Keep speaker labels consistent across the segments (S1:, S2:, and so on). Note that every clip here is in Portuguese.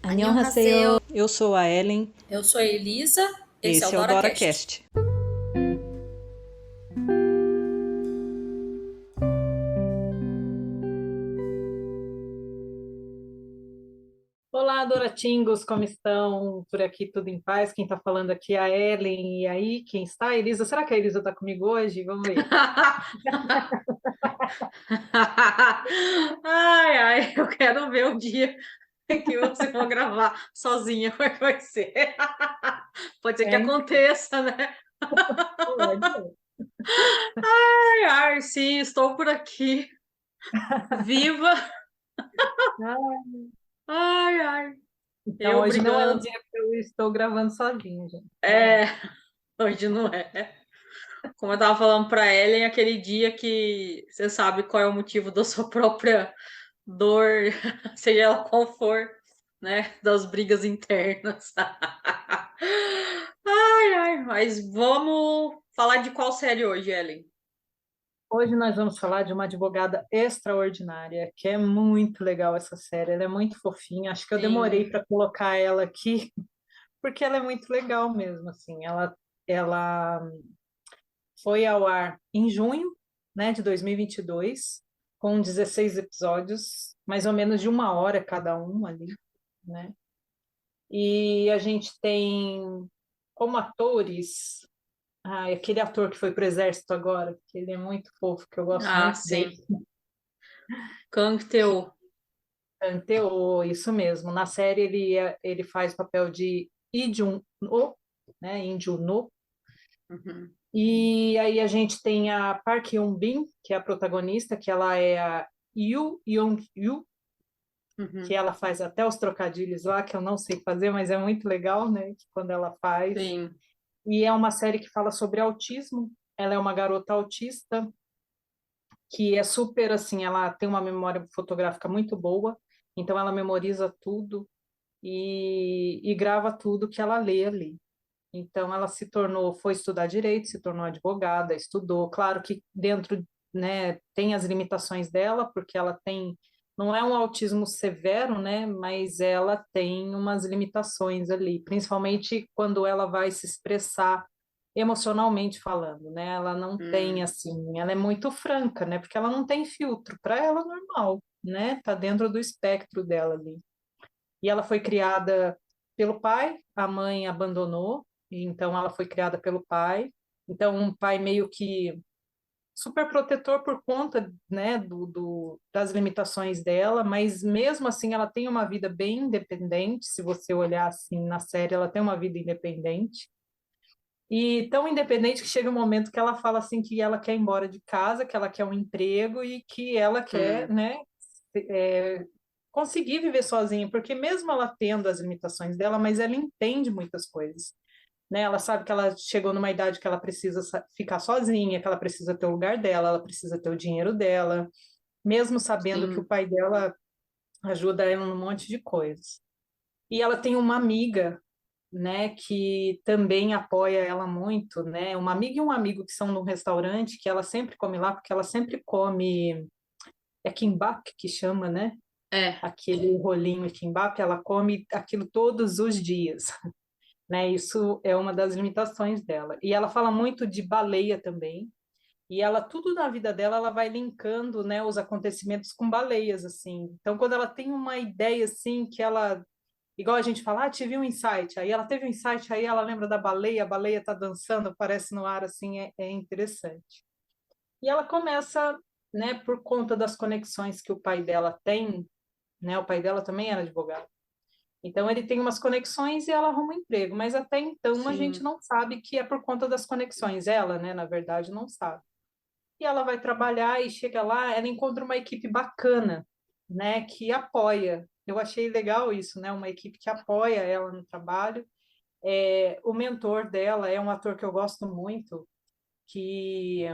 S1: Annyeonghaseyo.
S2: Eu sou a Ellen,
S1: Eu sou a Elisa, esse é o
S2: esse é o
S1: DoraCast.
S2: DoraCast. Olá, Doratingos, como estão? Por aqui tudo em paz? Quem está falando aqui é a Ellen. E aí, quem está? A Elisa. Será que a Elisa está comigo hoje? Vamos ver.
S1: Ai, ai, eu quero ver o dia que você for gravar sozinha, como é que vai ser? Pode ser que
S2: É,
S1: aconteça, né?
S2: pode.
S1: Ai, ai, sim, estou por aqui, viva.
S2: Ah,
S1: Ai, ai,
S2: então,
S1: eu
S2: hoje não é o
S1: brigando.
S2: dia que eu estou gravando sozinha, gente. Não
S1: É,
S2: é.
S1: hoje não é. Como eu tava falando pra Ellen, aquele dia que você sabe qual é o motivo da sua própria dor, seja ela qual for, né? Das brigas internas. Ai, ai, mas vamos falar de qual série hoje, Ellen?
S2: Hoje nós vamos falar de uma advogada extraordinária, que é muito legal essa série. Ela é muito fofinha. Acho que eu demorei
S1: Sim.
S2: para colocar ela aqui, porque ela é muito legal mesmo, assim. Ela foi ao ar em junho, né, de 2022, com 16 episódios, mais ou menos de 1 hora cada um ali, né? E a gente tem como atores, aquele ator que foi pro exército agora, que ele é muito fofo, que eu gosto
S1: Ah,
S2: muito dele,
S1: sim. Kang Teo.
S2: Teo, isso mesmo. Na série ele faz o papel de Lee Jun-ho, né, Lee Jun-ho.
S1: Uhum,
S2: E aí a gente tem a Park Hyun-bin, que é a protagonista, que ela é a Yoo Young-yoo, que
S1: uhum,
S2: ela faz até os trocadilhos lá, que eu não sei fazer, mas é muito legal, né? Quando ela faz.
S1: sim.
S2: E é uma série que fala sobre autismo. Ela é uma garota autista que é super assim, ela tem uma memória fotográfica muito boa, então ela memoriza tudo e grava tudo que ela lê ali. Então ela foi estudar direito, se tornou advogada, estudou, claro que dentro, né, tem as limitações dela, porque ela tem, não é um autismo severo, né, mas ela tem umas limitações ali, principalmente quando ela vai se expressar emocionalmente falando, né? Ela não tem
S1: Hum,
S2: assim, ela é muito franca, né? Porque ela não tem filtro, para ela é normal, né? Tá dentro do espectro dela ali. E ela foi criada pelo pai, a mãe abandonou, e então ela foi criada pelo pai. Então, um pai meio que super protetor por conta, né, das limitações dela, mas mesmo assim ela tem uma vida bem independente, se você olhar assim na série, ela tem uma vida independente. E tão independente que chega um momento que ela fala assim que ela quer ir embora de casa, que ela quer um emprego e que ela quer,
S1: hum,
S2: né, é, conseguir viver sozinha, porque mesmo ela tendo as limitações dela, mas ela entende muitas coisas, né? Ela sabe que ela chegou numa idade que ela precisa ficar sozinha, que ela precisa ter o lugar dela, ela precisa ter o dinheiro dela, mesmo sabendo que o
S1: sim.
S2: pai dela ajuda ela num monte de coisas. E ela tem uma amiga, né, que também apoia ela muito, né? Uma amiga e um amigo que são num restaurante que ela sempre come lá, porque ela sempre come, é kimbap que chama, né?
S1: É.
S2: Aquele rolinho kimbap, ela come aquilo todos os dias, né? Isso é uma das limitações dela. E ela fala muito de baleia também. E ela, tudo na vida dela, ela vai linkando, né, os acontecimentos com baleias, assim. Então, quando ela tem uma ideia, assim, que ela igual a gente fala, tive um insight. Aí ela teve um insight, aí ela lembra da baleia, a baleia tá dançando, aparece no ar, assim, é interessante. E ela começa, né, por conta das conexões que o pai dela tem, né, o pai dela também era advogado. Então ele tem umas conexões e ela arruma um emprego, mas até então a gente
S1: Sim.
S2: não sabe que é por conta das conexões. Ela, né, na verdade, não sabe. E ela vai trabalhar e chega lá, ela encontra uma equipe bacana, né, que apoia. Eu achei legal isso, né, uma equipe que apoia ela no trabalho. O mentor dela é um ator que eu gosto muito, que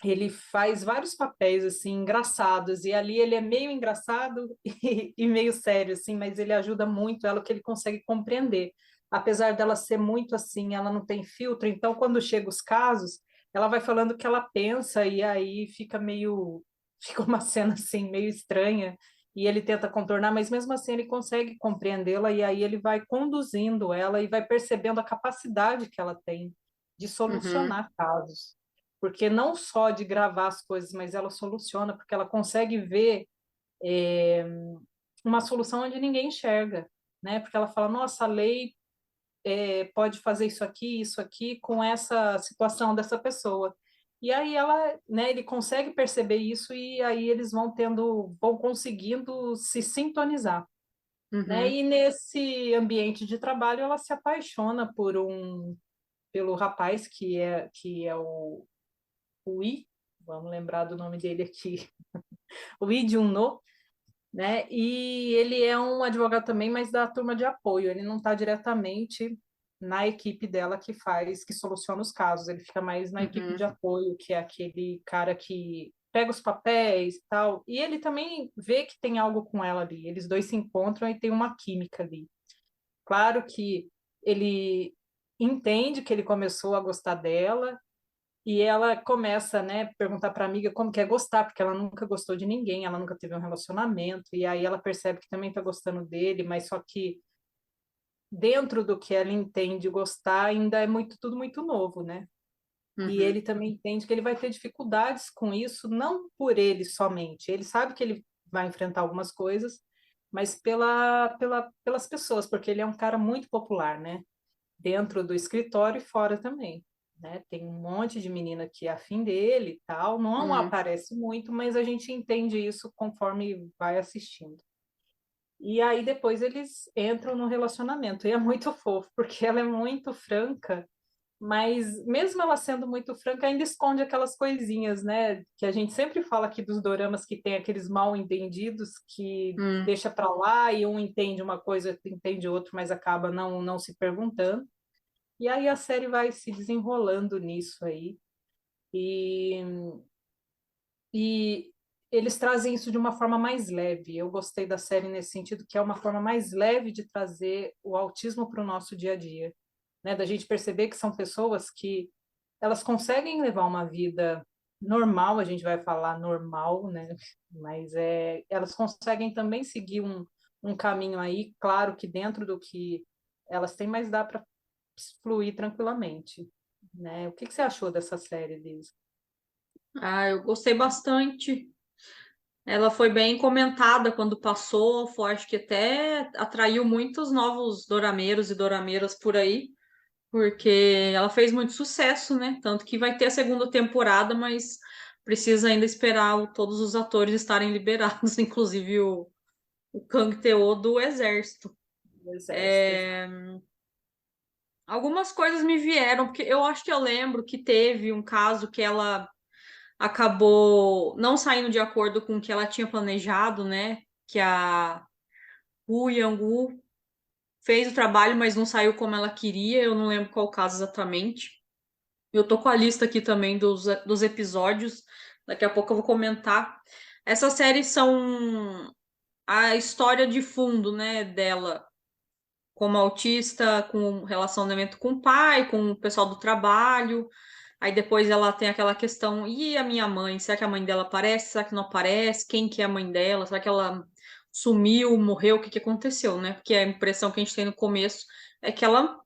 S2: ele faz vários papéis assim engraçados e ali ele é meio engraçado e meio sério assim, mas ele ajuda muito ela que ele consegue compreender. Apesar dela ser muito assim, ela não tem filtro, então quando chega os casos, ela vai falando o que ela pensa e aí fica meio fica uma cena assim meio estranha e ele tenta contornar, mas mesmo assim ele consegue compreendê-la e aí ele vai conduzindo ela e vai percebendo a capacidade que ela tem de
S1: Uhum,
S2: solucionar casos. Porque não só de gravar as coisas, mas ela soluciona, porque ela consegue ver uma solução onde ninguém enxerga, né? Porque ela fala, nossa, a lei pode fazer isso aqui com essa situação dessa pessoa. E aí ela, né, ele consegue perceber isso e aí eles vão conseguindo se sintonizar, né?
S1: uhum,
S2: E nesse ambiente de trabalho ela se apaixona pelo rapaz que é o I, vamos lembrar do nome dele aqui, o Lee Jun-no, né? E ele é um advogado também, mas da turma de apoio. Ele não está diretamente na equipe dela que soluciona os casos. Ele fica mais na equipe de
S1: uhum,
S2: apoio, que é aquele cara que pega os papéis e tal. E ele também vê que tem algo com ela ali. Eles dois se encontram e tem uma química ali. Claro que ele entende que ele começou a gostar dela e ela começa, né, perguntar para a amiga como que é gostar, porque ela nunca gostou de ninguém, ela nunca teve um relacionamento, e aí ela percebe que também está gostando dele, mas só que dentro do que ela entende gostar, ainda é tudo muito novo, né? E
S1: uhum,
S2: ele também entende que ele vai ter dificuldades com isso, não por ele somente. Ele sabe que ele vai enfrentar algumas coisas, mas pelas pessoas, porque ele é um cara muito popular, né? Dentro do escritório e fora também, né? Tem um monte de menina que é afim dele e tal, não
S1: uhum.
S2: aparece muito, mas a gente entende isso conforme vai assistindo. E aí depois eles entram no relacionamento, e é muito fofo, porque ela é muito franca, mas mesmo ela sendo muito franca, ainda esconde aquelas coisinhas, né? Que a gente sempre fala aqui dos doramas que tem aqueles mal entendidos que
S1: Hum.
S2: deixa para lá e um entende uma coisa, outro entende outro, mas acaba não se perguntando. E aí a série vai se desenrolando nisso aí. E, e eles trazem isso de uma forma mais leve. Eu gostei da série nesse sentido, que é uma forma mais leve de trazer o autismo para o nosso dia a dia. Né? Da gente perceber que são pessoas que elas conseguem levar uma vida normal, a gente vai falar normal, né? Mas elas conseguem também seguir um caminho aí, claro que dentro do que elas têm, mas dá para fluir tranquilamente, né? O que que você achou dessa série, Liz?
S1: Ah, eu gostei bastante. Ela foi bem comentada quando passou, foi, acho que até atraiu muitos novos dorameiros e dorameiras por aí, porque ela fez muito sucesso, né? Tanto que vai ter a segunda temporada, mas precisa ainda esperar todos os atores estarem liberados, inclusive o Kang Teo do Exército.
S2: Do Exército, exato.
S1: Algumas coisas me vieram, porque eu acho que eu lembro que teve um caso que ela acabou não saindo de acordo com o que ela tinha planejado, né? Que a Wu Yang-woo fez o trabalho, mas não saiu como ela queria. Eu não lembro qual o caso exatamente. Eu tô com a lista aqui também dos episódios. Daqui a pouco eu vou comentar. Essas séries são a história de fundo, né, dela como autista, com relacionamento com o pai, com o pessoal do trabalho. Aí depois ela tem aquela questão, e a minha mãe? Será que a mãe dela aparece? Será que não aparece? Quem que é a mãe dela? Será que ela sumiu, morreu? O que que aconteceu, né? Porque a impressão que a gente tem no começo é que ela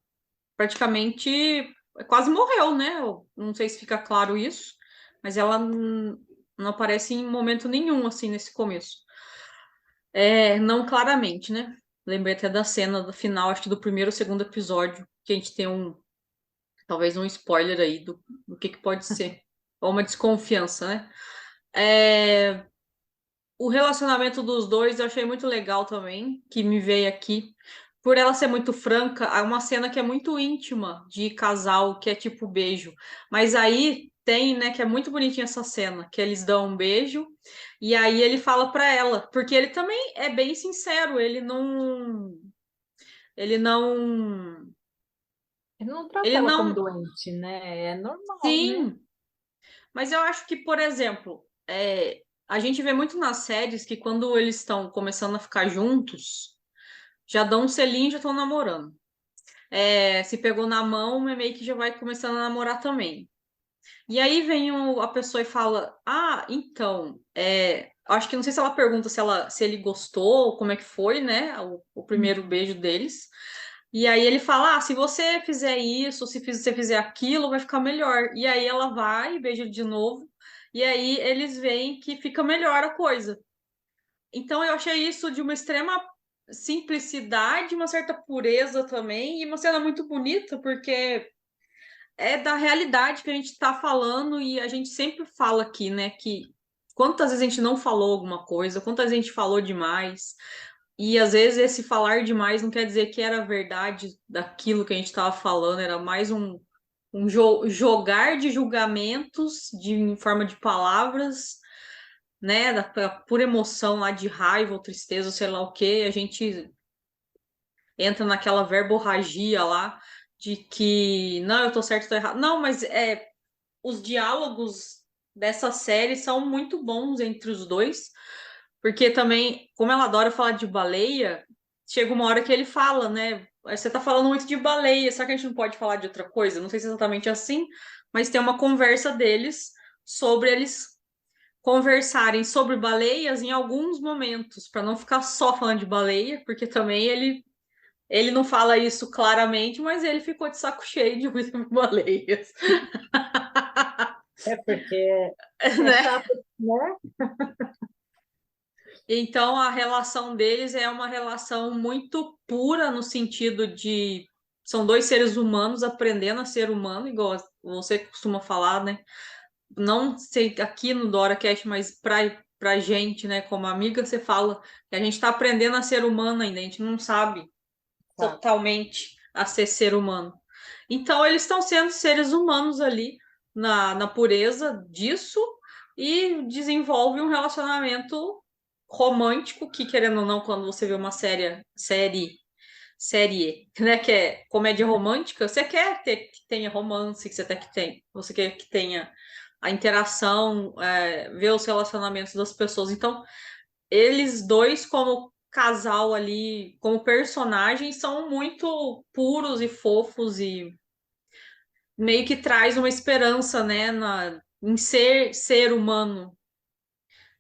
S1: praticamente quase morreu, né? Eu não sei se fica claro isso, mas ela não aparece em momento nenhum, assim, nesse começo. É, não claramente, né? Lembrei até da cena do final, acho que do primeiro ou segundo episódio, que a gente tem talvez um spoiler aí do que pode ser. Ou uma desconfiança, né? É, o relacionamento dos dois eu achei muito legal também, que me veio aqui. Por ela ser muito franca, há uma cena que é muito íntima de casal, que é tipo beijo. Mas aí tem, né, que é muito bonitinha essa cena, que eles dão um beijo e aí ele fala pra ela, porque ele também é bem sincero, ele não,
S2: Ele não trata
S1: ele
S2: ela como
S1: não,
S2: doente, né? É normal, né?
S1: sim, mas eu acho que, por exemplo, a gente vê muito nas séries que quando eles estão começando a ficar juntos, já dão um selinho e já estão namorando. Se pegou na mão, é meio que já vai começando a namorar também. E aí vem a pessoa e fala: Ah, então, acho que não sei se ela pergunta se ele gostou, como é que foi, né? O primeiro beijo deles. E aí ele fala: ah, se você fizer isso, se você fizer aquilo, vai ficar melhor. E aí ela vai e beija ele de novo. E aí eles veem que fica melhor a coisa. Então eu achei isso de uma extrema simplicidade, uma certa pureza também, e uma cena muito bonita, porque é da realidade que a gente está falando e a gente sempre fala aqui, né? Que quantas vezes a gente não falou alguma coisa, quantas vezes a gente falou demais, e às vezes esse falar demais não quer dizer que era verdade daquilo que a gente estava falando, era mais um jogar de julgamentos em forma de palavras, né? Da pura emoção lá de raiva ou tristeza, ou sei lá o quê, a gente entra naquela verborragia lá de que não, eu tô certo, eu tô errado. Não, mas os diálogos dessa série são muito bons entre os dois, porque também, como ela adora falar de baleia, chega uma hora que ele fala, né? Você tá falando muito de baleia, será que a gente não pode falar de outra coisa? Não sei se é exatamente assim, mas tem uma conversa deles sobre eles conversarem sobre baleias em alguns momentos, para não ficar só falando de baleia, porque também ele não fala isso claramente, mas ele ficou de saco cheio de muito baleias,
S2: É porque é
S1: né?
S2: chato, né?
S1: Então a relação deles é uma relação muito pura no sentido de são dois seres humanos aprendendo a ser humano, igual você costuma falar, né? Não sei aqui no DoraCast, mas pra gente, né, como amiga, você fala que a gente está aprendendo a ser humano ainda, a gente não sabe
S2: Tá.
S1: totalmente a ser ser humano. Então, eles estão sendo seres humanos ali na pureza disso e desenvolve um relacionamento romântico que, querendo ou não, quando você vê uma série, né, que é comédia romântica, você quer ter que tenha romance, que você quer que tenha, você quer que tenha a interação, ver os relacionamentos das pessoas. Então, eles dois, como casal ali, como personagens, são muito puros e fofos e meio que traz uma esperança, né, em ser humano,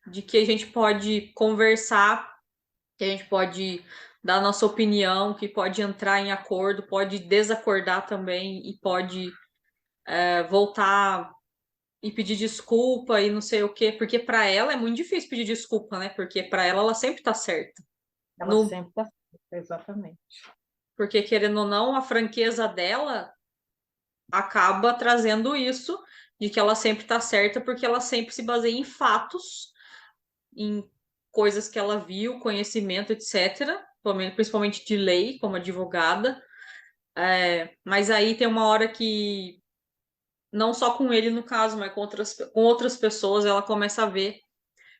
S1: de que a gente pode conversar, que a gente pode dar nossa opinião, que pode entrar em acordo, pode desacordar também e pode voltar e pedir desculpa e não sei o quê, porque para ela é muito difícil pedir desculpa, né? Porque para ela sempre tá certa.
S2: Ela
S1: No
S2: sempre tá. Exatamente.
S1: Porque, querendo ou não, a franqueza dela acaba trazendo isso, de que ela sempre está certa, porque ela sempre se baseia em fatos, em coisas que ela viu, conhecimento, etc. Principalmente de lei, como advogada. Mas aí tem uma hora que, não só com ele no caso, mas com outras pessoas, ela começa a ver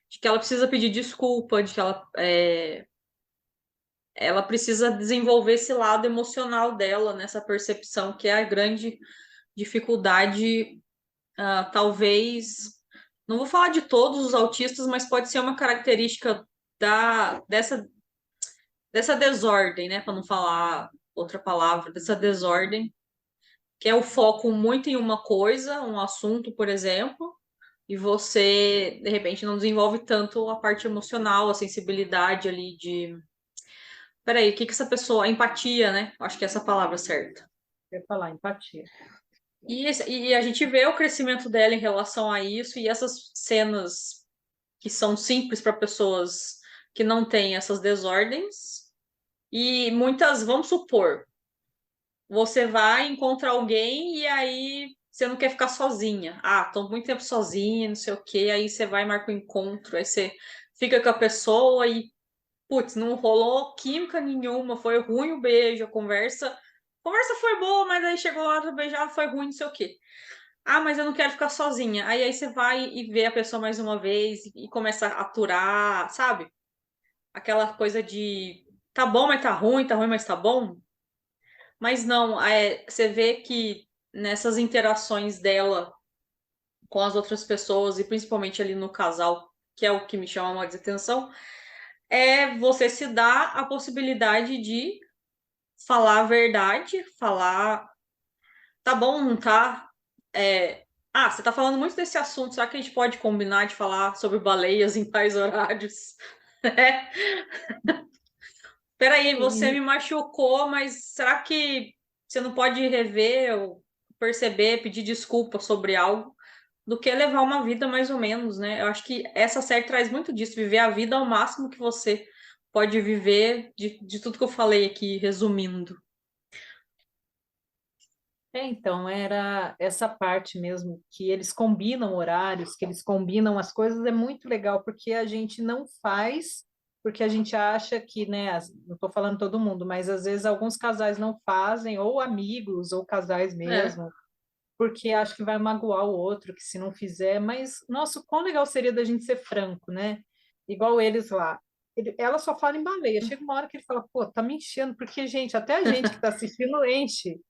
S1: de que ela precisa pedir desculpa, de que ela precisa desenvolver esse lado emocional dela, nessa percepção, que é a grande dificuldade, talvez, não vou falar de todos os autistas, mas pode ser uma característica dessa desordem, né? Para não falar outra palavra, dessa desordem, que é o foco muito em uma coisa, um assunto, por exemplo, e você, de repente, não desenvolve tanto a parte emocional, a sensibilidade ali de. Peraí, o que que essa pessoa. A empatia, né? Acho que é essa a palavra certa.
S2: Eu ia falar empatia.
S1: E a gente vê o crescimento dela em relação a isso, e essas cenas que são simples para pessoas que não têm essas desordens. E muitas, vamos supor, você vai encontrar alguém e aí você não quer ficar sozinha. Ah, tô muito tempo sozinha, não sei o quê. Aí você vai e marca o encontro, aí você fica com a pessoa e, putz, não rolou química nenhuma, foi ruim o beijo, a conversa foi boa, mas aí chegou lá pra beijar, foi ruim, não sei o quê. Ah, mas eu não quero ficar sozinha. Aí você vai e vê a pessoa mais uma vez e começa a aturar, sabe? Aquela coisa de tá ruim, mas tá bom. Mas não, você vê que nessas interações dela com as outras pessoas, e principalmente ali no casal, que é o que me chama mais atenção, é você se dar a possibilidade de falar a verdade, falar tá bom, não tá? É, Ah, você tá falando muito desse assunto. Será que a gente pode combinar de falar sobre baleias em tais horários? É. Peraí, você
S2: E,
S1: me machucou, mas será que você não pode rever ou perceber, pedir desculpa sobre algo, do que levar uma vida mais ou menos, né? Eu acho que essa série traz muito disso, viver a vida ao máximo que você pode viver de tudo que eu falei aqui, resumindo.
S2: então, era essa parte mesmo, que eles combinam horários, que eles combinam as coisas, é muito legal, porque a gente não faz, porque a gente acha que, né, não estou falando todo mundo, mas às vezes alguns casais não fazem, ou amigos, ou casais
S1: É,
S2: mesmo, porque acho que vai magoar o outro, que se não fizer, mas, nossa, quão legal seria da gente ser franco, né? Igual eles lá. Ela só fala em baleia. Chega uma hora que ele fala, pô, tá me enchendo, porque, gente, até a gente que tá assistindo enche.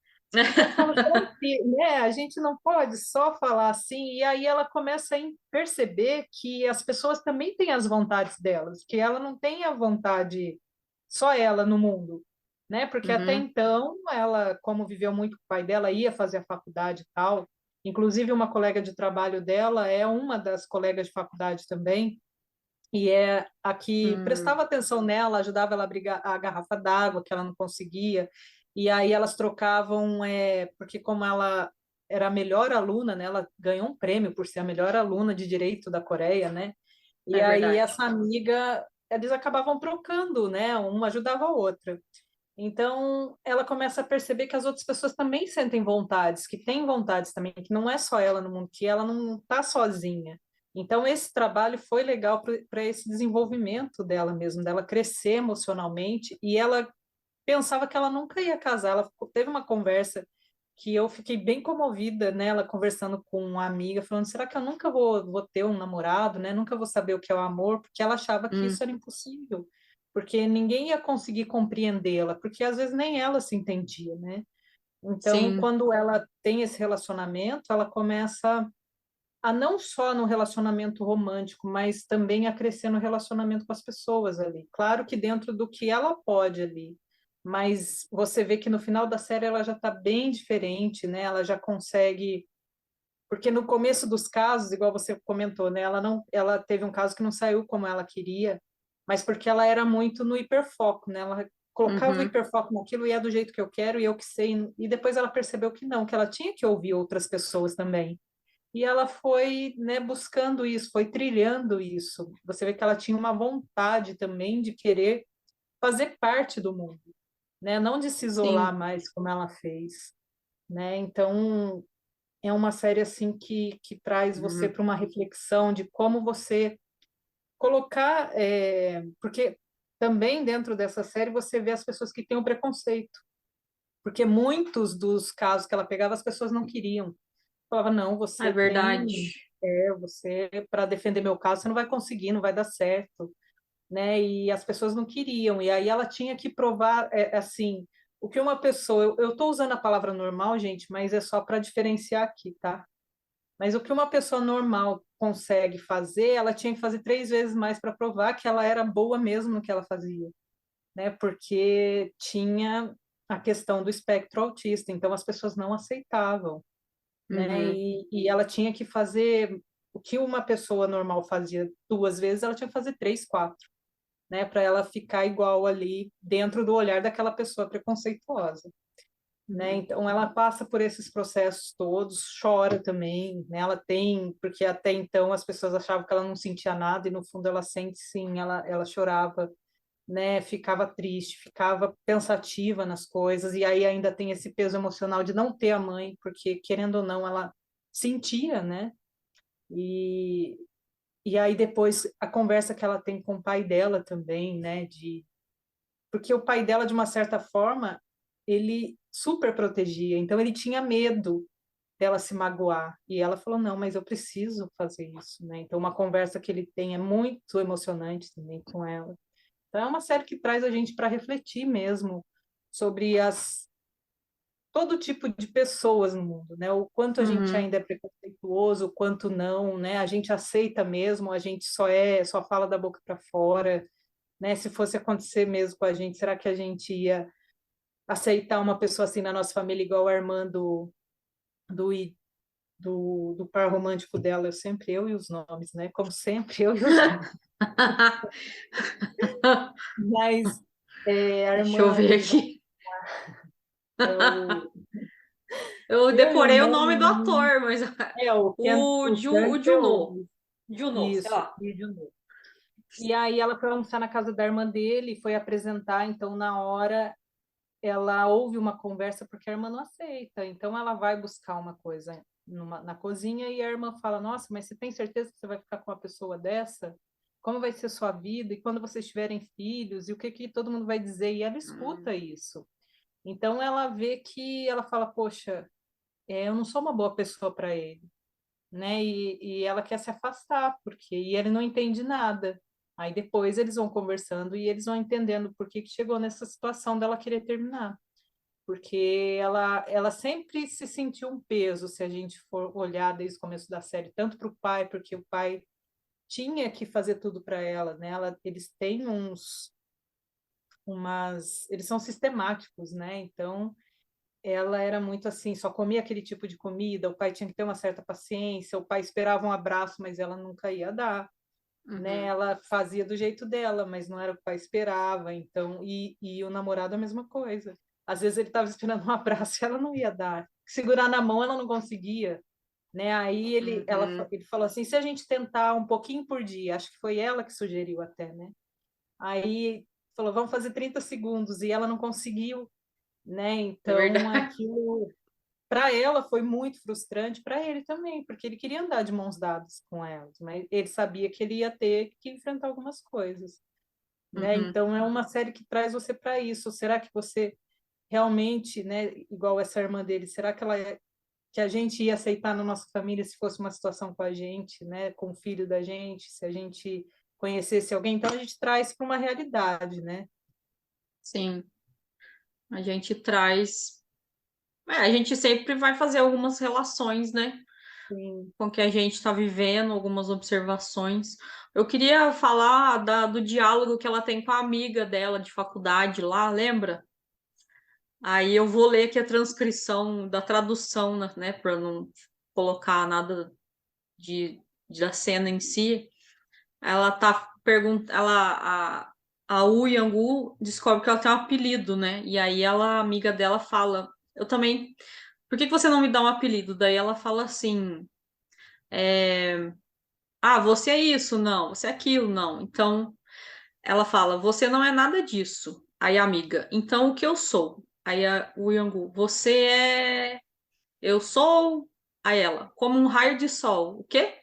S2: Então fala, será que, né, a gente não pode só falar assim? E aí ela começa a perceber que as pessoas também têm as vontades delas, que ela não tem a vontade só ela no mundo, né? Porque até
S1: uhum,
S2: então ela, como viveu muito com o pai dela, ia fazer a faculdade e tal. Inclusive uma colega de trabalho dela é uma das colegas de faculdade também. E é a que
S1: hum,
S2: prestava atenção nela, ajudava ela a brigar a garrafa d'água que ela não conseguia. E aí elas trocavam, porque como ela era a melhor aluna, né, ela ganhou um prêmio por ser a melhor aluna de direito da Coreia, né? E
S1: é
S2: aí
S1: verdade.
S2: essa amiga, eles acabavam trocando, né? Uma ajudava a outra. Então, ela começa a perceber que as outras pessoas também sentem vontades, que têm vontades também, que não é só ela no mundo, que ela não está sozinha. Então, esse trabalho foi legal para esse desenvolvimento dela mesmo, dela crescer emocionalmente, e ela pensava que ela nunca ia casar. Teve uma conversa que eu fiquei bem comovida, né? Ela conversando com uma amiga, falando: será que eu nunca vou ter um namorado, né? Nunca vou saber o que é o amor, porque ela achava que
S1: Hum,
S2: isso era impossível, porque ninguém ia conseguir compreendê-la, porque às vezes nem ela se entendia, né? Então,
S1: sim,
S2: quando ela tem esse relacionamento, ela começa a não só no relacionamento romântico, mas também a crescer no relacionamento com as pessoas ali. Claro que dentro do que ela pode ali, mas você vê que no final da série ela já está bem diferente, né? Ela já consegue, porque no começo dos casos, igual você comentou, né? Ela teve um caso que não saiu como ela queria, mas porque ela era muito no hiperfoco, né? Ela colocava o
S1: uhum,
S2: hiperfoco naquilo e é do jeito que eu quero e eu que sei, e depois ela percebeu que não, que ela tinha que ouvir outras pessoas também. E ela foi, né, buscando isso, foi trilhando isso. Você vê que ela tinha uma vontade também de querer fazer parte do mundo, né? Não de se
S1: sim,
S2: isolar mais como ela fez, né? Então, é uma série assim que traz você
S1: uhum,
S2: para uma reflexão de como você colocar, porque também dentro dessa série você vê as pessoas que têm o preconceito, porque muitos dos casos que ela pegava as pessoas não queriam. Falava, não,
S1: é verdade.
S2: você, para defender meu caso, você não vai conseguir, não vai dar certo, né? E as pessoas não queriam, e aí ela tinha que provar, assim, o que uma pessoa, eu estou usando a palavra normal, gente, mas é só para diferenciar aqui, tá? Mas o que uma pessoa normal consegue fazer, ela tinha que fazer 3 vezes mais para provar que ela era boa mesmo no que ela fazia, né? Porque tinha a questão do espectro autista, então as pessoas não aceitavam, né?
S1: Uhum,
S2: E ela tinha que fazer o que uma pessoa normal fazia 2 vezes, ela tinha que fazer 3, 4, né? Para ela ficar igual ali dentro do olhar daquela pessoa preconceituosa, né?
S1: uhum,
S2: Então ela passa por esses processos todos, chora também, né? Ela tem, porque até então as pessoas achavam que ela não sentia nada e no fundo ela sente sim, ela chorava, né? Ficava triste, ficava pensativa nas coisas, e aí ainda tem esse peso emocional de não ter a mãe, porque querendo ou não, ela sentia, né? E, e aí depois a conversa que ela tem com o pai dela também, né? Porque o pai dela, de uma certa forma, ele super protegia, então ele tinha medo dela se magoar. E ela falou: não, mas eu preciso fazer isso, né? Então, uma conversa que ele tem é muito emocionante também com ela. Então, é uma série que traz a gente para refletir mesmo sobre todo tipo de pessoas no mundo, né? O quanto a gente
S1: uhum.
S2: ainda é preconceituoso, o quanto não, né? A gente aceita mesmo, a gente só fala da boca para fora, né? Se fosse acontecer mesmo com a gente, será que a gente ia aceitar uma pessoa assim na nossa família igual a irmã do do par romântico dela, sempre eu e os nomes, né? Como sempre, eu e os nomes. Mas a
S1: Deixa eu
S2: irmã
S1: ver
S2: dele
S1: aqui.
S2: é o.
S1: Eu
S2: Eu e o
S1: decorei o nome do
S2: nome
S1: ator, mas
S2: é o
S1: O
S2: Kent
S1: Juno.
S2: Rehoboth.
S1: Juno, sei
S2: Isso,
S1: lá.
S2: e de novo. E aí ela foi almoçar na casa da irmã dele, foi apresentar, então na hora ela ouve uma conversa porque a irmã não aceita, então ela vai buscar uma coisa na cozinha e a irmã fala: Nossa, mas você tem certeza que você vai ficar com uma pessoa dessa? Como vai ser sua vida? E quando vocês tiverem filhos? E o que que todo mundo vai dizer? E ela escuta
S1: Hum,
S2: isso. Então ela vê que ela fala: Poxa, eu não sou uma boa pessoa para ele, né? E ela quer se afastar, porque e ele não entende nada. Aí depois eles vão conversando e eles vão entendendo por que que chegou nessa situação dela querer terminar. Porque ela sempre se sentiu um peso, se a gente for olhar desde o começo da série, tanto para o pai, porque o pai tinha que fazer tudo para ela, né? Eles têm eles são sistemáticos, né? Então ela era muito assim, só comia aquele tipo de comida, o pai tinha que ter uma certa paciência, o pai esperava um abraço, mas ela nunca ia dar, né?
S1: uhum,
S2: Ela fazia do jeito dela, mas não era o que o pai esperava, então, e o namorado a mesma coisa. Às vezes ele estava esperando um abraço e ela não ia dar. Segurar na mão ela não conseguia, né? Aí
S1: uhum,
S2: ele falou assim, se a gente tentar um pouquinho por dia, acho que foi ela que sugeriu até, né? Aí falou, vamos fazer 30 segundos, e ela não conseguiu, né?
S1: é
S2: Então,
S1: verdade.
S2: aquilo para ela foi muito frustrante, para ele também, porque ele queria andar de mãos dadas com ela, mas ele sabia que ele ia ter que enfrentar algumas coisas, né?
S1: Uhum,
S2: Então é uma série que traz você para isso. Será que você realmente, né, igual essa irmã dele, será que que a gente ia aceitar na nossa família se fosse uma situação com a gente, né, com o filho da gente, se a gente conhecesse alguém? Então a gente traz para uma realidade, né?
S1: sim, a gente traz. A gente sempre vai fazer algumas relações, né?
S2: Sim.
S1: Com o que a gente está vivendo, algumas observações. Eu queria falar do diálogo que ela tem com a amiga dela de faculdade lá, lembra? Aí eu vou ler aqui a transcrição da tradução, né, para não colocar nada de, da cena em si. Ela tá perguntando, a Wu Yang-gu descobre que ela tem um apelido, né? E aí a amiga dela fala, eu também, por que que você não me dá um apelido? Daí ela fala assim, você é isso, não, você é aquilo, não. Então ela fala, você não é nada disso. Aí a amiga, então o que eu sou? Aí a Wu Yang-gu, você é, eu sou. Aí ela, como um raio de sol. O quê?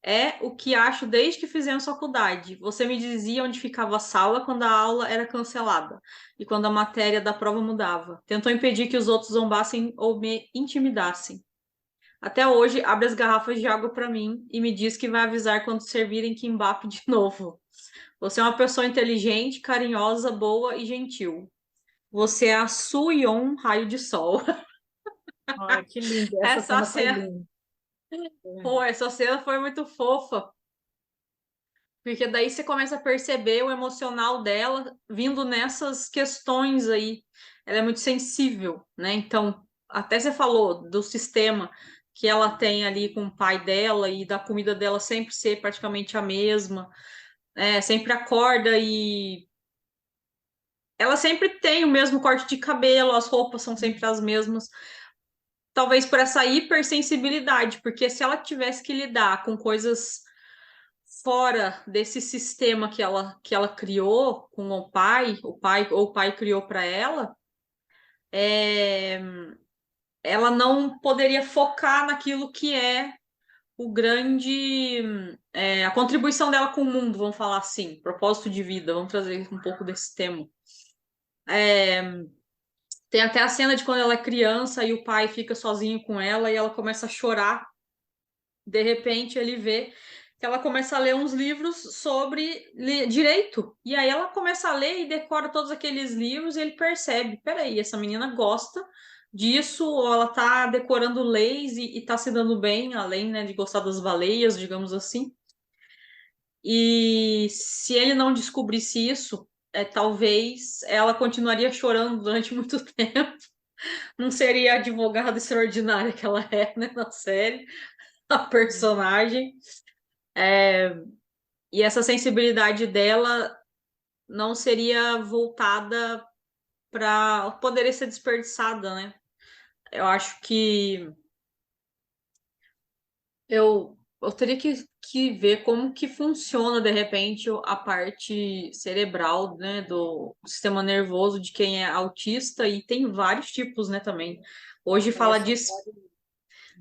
S1: É o que acho desde que fizemos faculdade. Você me dizia onde ficava a sala quando a aula era cancelada e quando a matéria da prova mudava. Tentou impedir que os outros zombassem ou me intimidassem. Até hoje, abre as garrafas de água para mim e me diz que vai avisar quando servirem kimbap de novo. Você é uma pessoa inteligente, carinhosa, boa e gentil. Você é a Su Yon, raio de sol.
S2: Ai, que lindo. Essa
S1: Essa
S2: cena foi
S1: cena,
S2: linda.
S1: pô, essa cena foi muito fofa. Porque daí você começa a perceber o emocional dela vindo nessas questões aí. Ela é muito sensível, né? Então, até você falou do sistema que ela tem ali com o pai dela e da comida dela sempre ser praticamente a mesma. Sempre acorda e ela sempre tem o mesmo corte de cabelo, as roupas são sempre as mesmas. Talvez por essa hipersensibilidade, porque se ela tivesse que lidar com coisas fora desse sistema que ela criou com o pai ou o pai criou para ela, é, ela não poderia focar naquilo que é o grande, a contribuição dela com o mundo, vamos falar assim, propósito de vida, vamos trazer um pouco desse tema. Tem até a cena de quando ela é criança e o pai fica sozinho com ela e ela começa a chorar. De repente ele vê que ela começa a ler uns livros sobre direito. E aí ela começa a ler e decora todos aqueles livros e ele percebe, peraí, essa menina gosta disso, ou ela tá decorando leis e tá se dando bem, além, né, de gostar das baleias, digamos assim. E se ele não descobrisse isso, talvez ela continuaria chorando durante muito tempo. não seria a advogada extraordinária que ela é, né, na série, a personagem. E essa sensibilidade dela não seria voltada para poderia ser desperdiçada, né? Eu acho que eu teria que ver como que funciona, de repente, a parte cerebral, né, do sistema nervoso de quem é autista, e tem vários tipos, né, também. Hoje
S2: É,
S1: fala
S2: são
S1: de,
S2: vários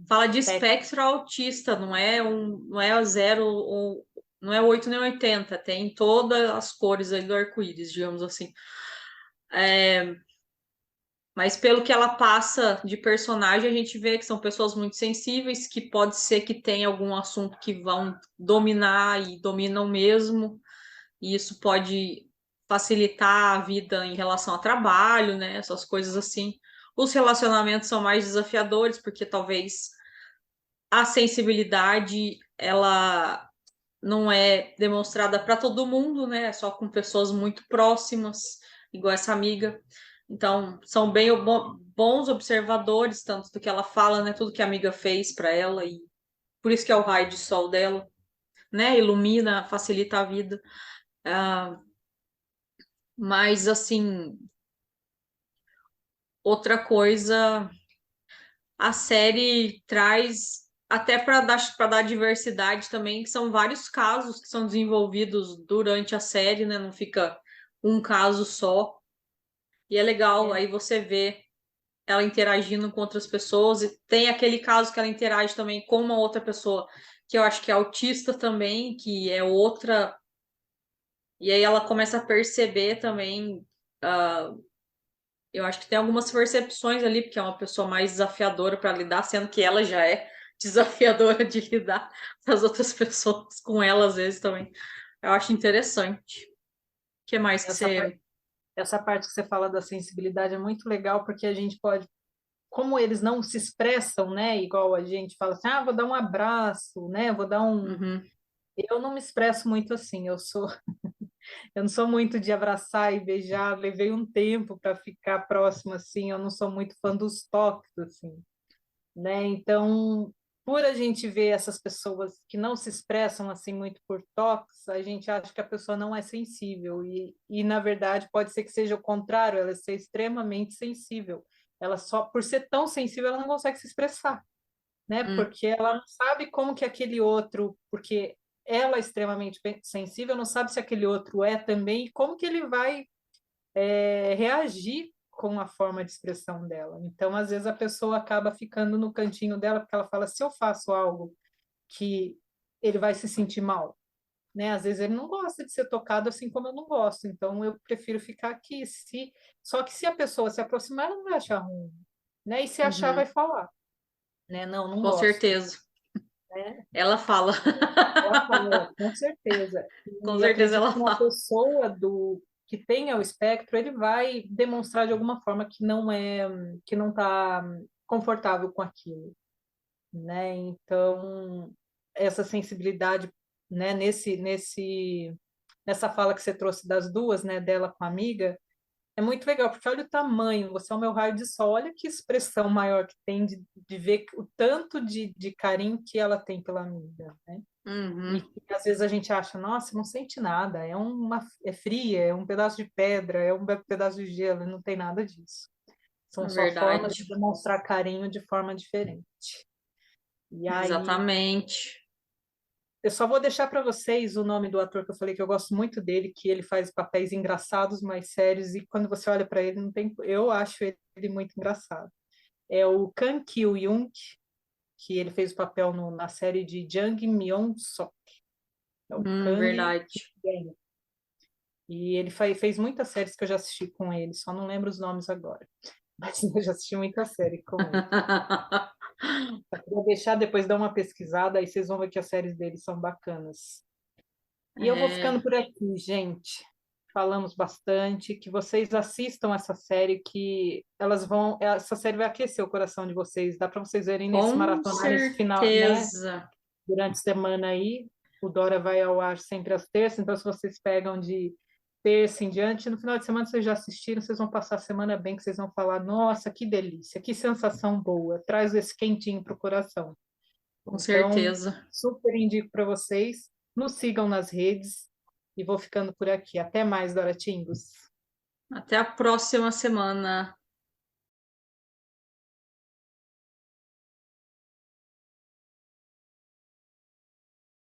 S1: fala de
S2: espectros.
S1: espectro autista, não é zero, ou, não é 8 nem 80, tem todas as cores aí do arco-íris, digamos assim. Mas pelo que ela passa de personagem, a gente vê que são pessoas muito sensíveis, que pode ser que tenha algum assunto que vão dominar e dominam mesmo, e isso pode facilitar a vida em relação ao trabalho, né? Essas coisas assim. Os relacionamentos são mais desafiadores, porque talvez a sensibilidade ela não é demonstrada para todo mundo, né? É só com pessoas muito próximas, igual essa amiga. Então, são bem bons observadores, tanto do que ela fala, né? Tudo que a amiga fez para ela, e por isso que é o raio de sol dela, né? Ilumina, facilita a vida. Ah, mas, assim, outra coisa, a série traz. Até para dar diversidade também, que são vários casos que são desenvolvidos durante a série, né? Não fica um caso só. E é legal,
S2: É,
S1: aí você vê ela interagindo com outras pessoas. E tem aquele caso que ela interage também com uma outra pessoa, que eu acho que é autista também, que é outra. E aí ela começa a perceber também. Eu acho que tem algumas percepções ali, porque é uma pessoa mais desafiadora para lidar, sendo que ela já é desafiadora de lidar com as outras pessoas, com ela às vezes também. Eu acho interessante. O que mais que
S2: essa,
S1: você.
S2: essa parte que você fala da sensibilidade é muito legal, porque a gente pode, como eles não se expressam, né? Igual a gente fala assim, ah, vou dar um abraço, né? Vou dar um.
S1: Uhum,
S2: Eu não me expresso muito assim, eu não sou muito de abraçar e beijar, levei um tempo para ficar próximo assim, eu não sou muito fã dos toques assim, né? Então, por a gente ver essas pessoas que não se expressam assim muito por toques, a gente acha que a pessoa não é sensível e na verdade pode ser que seja o contrário, ela ser extremamente sensível. Ela só por ser tão sensível, ela não consegue se expressar, né?
S1: hum,
S2: Porque ela não sabe como que aquele outro, porque ela é extremamente sensível, não sabe se aquele outro é também e como que ele vai reagir com a forma de expressão dela. Então, às vezes a pessoa acaba ficando no cantinho dela porque ela fala: se eu faço algo que ele vai se sentir mal, né? Às vezes ele não gosta de ser tocado assim como eu não gosto, então eu prefiro ficar aqui. Se só que se a pessoa se aproximar, ela não vai achar ruim, né? E se achar, vai
S1: uhum,
S2: falar, né? Não, não
S1: com
S2: gosto,
S1: certeza.
S2: né?
S1: Ela fala.
S2: Ela fala, com certeza.
S1: Com
S2: E
S1: certeza
S2: acredito
S1: ela
S2: que uma
S1: fala.
S2: pessoa do que tenha o espectro, ele vai demonstrar de alguma forma que não está confortável com aquilo, né? Então, essa sensibilidade, né, nessa fala que você trouxe das duas, né, dela com a amiga, é muito legal, porque olha o tamanho, você é o meu raio de sol, olha que expressão maior que tem de ver o tanto de carinho que ela tem pela amiga, né? E
S1: Uhum,
S2: às vezes a gente acha, nossa, não sente nada, é fria, é um pedaço de pedra, é um pedaço de gelo, e não tem nada disso. São só formas de
S1: verdade.
S2: demonstrar carinho de forma diferente. E aí,
S1: Exatamente.
S2: eu só vou deixar para vocês o nome do ator que eu falei que eu gosto muito dele, que ele faz papéis engraçados, mais sérios, e quando você olha para ele, não tem, eu acho ele muito engraçado. É o Kang Kil-young, que ele fez o papel na série de Jang Myung-suk. É o Kang.
S1: Verdade.
S2: E ele fez muitas séries que eu já assisti com ele, só não lembro os nomes agora. Mas eu já assisti muita série com ele. Vou deixar depois dar uma pesquisada, aí vocês vão ver que as séries dele são bacanas. E eu vou ficando
S1: É,
S2: por aqui, gente. Falamos bastante, que vocês assistam essa série, que essa série vai aquecer o coração de vocês. Dá para vocês verem nesse
S1: com
S2: maratonar nesse final, né?
S1: certeza.
S2: Durante a semana aí. O Dora vai ao ar sempre às terças, então se vocês pegam de terça em diante. No final de semana vocês já assistiram, vocês vão passar a semana bem, que vocês vão falar, nossa, que delícia, que sensação boa, traz esse quentinho para o coração.
S1: Com
S2: Então,
S1: certeza.
S2: super indico para vocês, nos sigam nas redes e vou ficando por aqui. Até mais, Doratingos.
S1: Até a próxima semana.